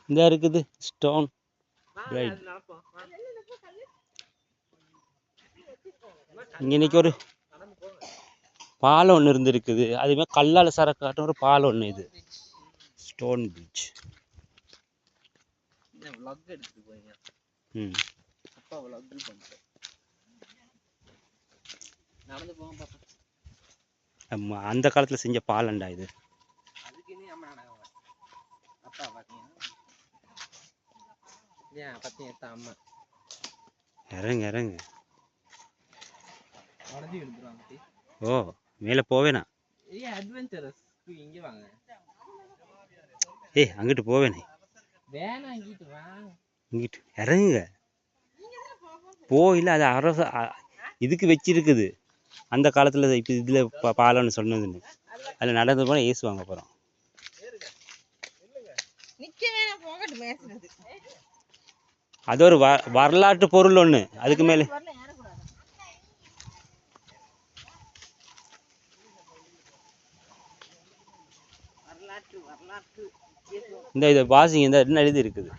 இந்த இருக்குது stone right. இங்க இன்னைக்கு ஒரு பாலம் ஒன்று இருந்திருக்குது. அதுமே கல்லால் சரக்காட்டும் ஒரு பாலம் ஒன்று. இது ஸ்டோன் பீச். அந்த காலத்துல செஞ்ச பாலண்டா இது. இறங்கு இறங்கு. ஓ மேல போவேனா? ஏய் அங்கிட்டு போவேனே. இங்கிட்டு இறங்குங்க. போயில அது அரச இதுக்கு வச்சிருக்குது அந்த காலத்துல. இப்போ இதுல பாலம்னு சொன்னதுன்னு அதில் நடந்து போனால் ஏசுவாங்க. அப்புறம் அது ஒரு வரலாற்று பொருள் ஒன்று. அதுக்கு மேலே இந்த இதை வாசிங்க. இந்த என்ன எழுதி இருக்குது?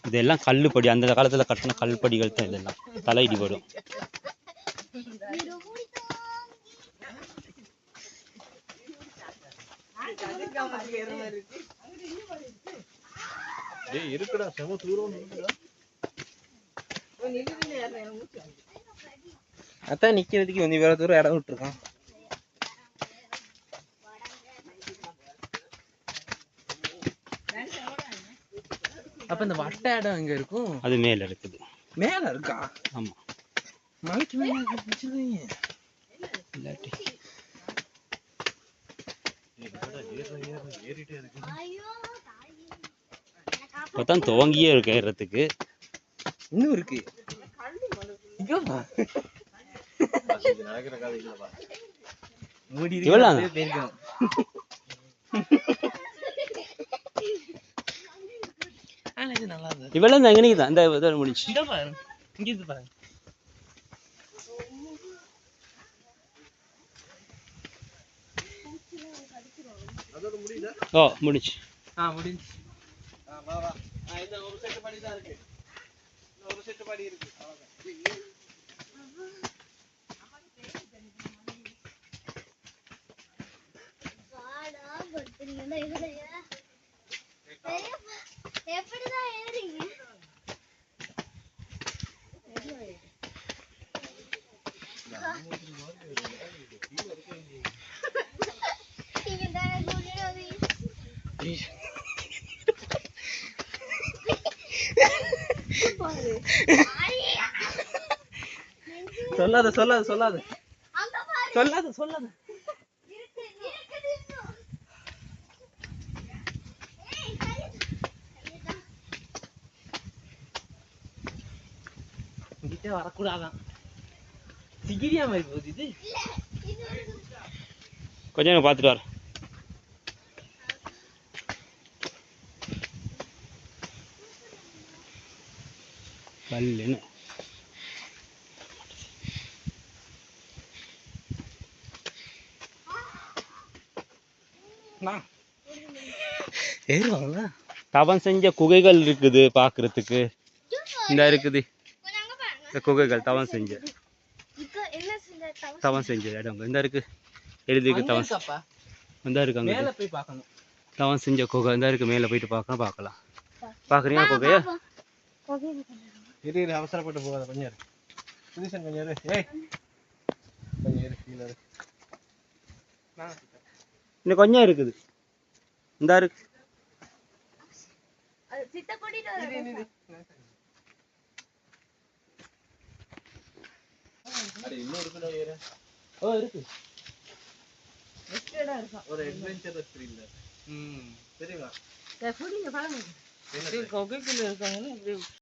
இதெல்லாம் கல்லுப்படி. அந்த காலத்துல கட்டின கல்படிகள் தான் இதெல்லாம். தலையிடி வரும். அதான் நிக்கிறதுக்கு கொஞ்சம் வேற தூரம் இடம் விட்டுருக்கான். அப்ப இந்த வட்ட இடம் எங்க இருக்கும்? அது மேல இருக்குது. மேல இருக்கா? ஆமா. மலைக்கு மேல வச்சிருக்கீங்க. இல்லாட்டி இப்பதான் துவங்கியே இருக்கு ஏறதுக்கு. இன்னும் இருக்கு. இவ்வளவு எங்கனைக்குதான் இந்த இதை முடிச்சு. இங்க இருந்து பாருங்க. ஓ முடிச்சு. முடிஞ்சு. இந்த ஒரு செட்டு படி தான் இருக்கு. ஒரு செட்டு படி இருக்கு. எப்படிதான் ஏறீங்க? சொல்லாத சொல்லாத சொல்லாத சொல்லாத சொல்லாத. இங்கிட்ட வரக்கூடாதான். சிகிரியா மாதிரி போகுது இது. கொஞ்சம் பார்த்துட்டு வர. கல் என்ன ஏறுவாங்களா? தவம் செஞ்ச குகைகள் இருக்குது பார்க்கறதுக்கு. இந்த இருக்குது இந்த குகைகள் தவம் செஞ்ச இடம் இந்த இருக்கு எழுதிருக்கு. அங்க தவம் இருக்காப்பா. இந்த இருக்கு அங்க மேல போய் பார்க்கணும். தவம் செஞ்ச குகை இந்த இருக்கு. மேலே போயிட்டு பார்க்கலாம். பார்க்குறீங்களா குகையை? இரு அவசரப்பட்டு போகாத கொஞ்சம் இரு. சுதீஷன் கொஞ்சம் இரு. ஏய் கொஞ்சம் இரு கீழே இரு. இன்னும் கொஞ்சம் இருக்குது. இந்த இருக்கு. அடி இன்னொரு கிலோ ஏறு. ஓ இருக்கு. ஒரு அட்வென்ச்சரஸ் த்ரில்லர். தெரியுமா? குகைக்குள்ள இருக்காங்கன்னு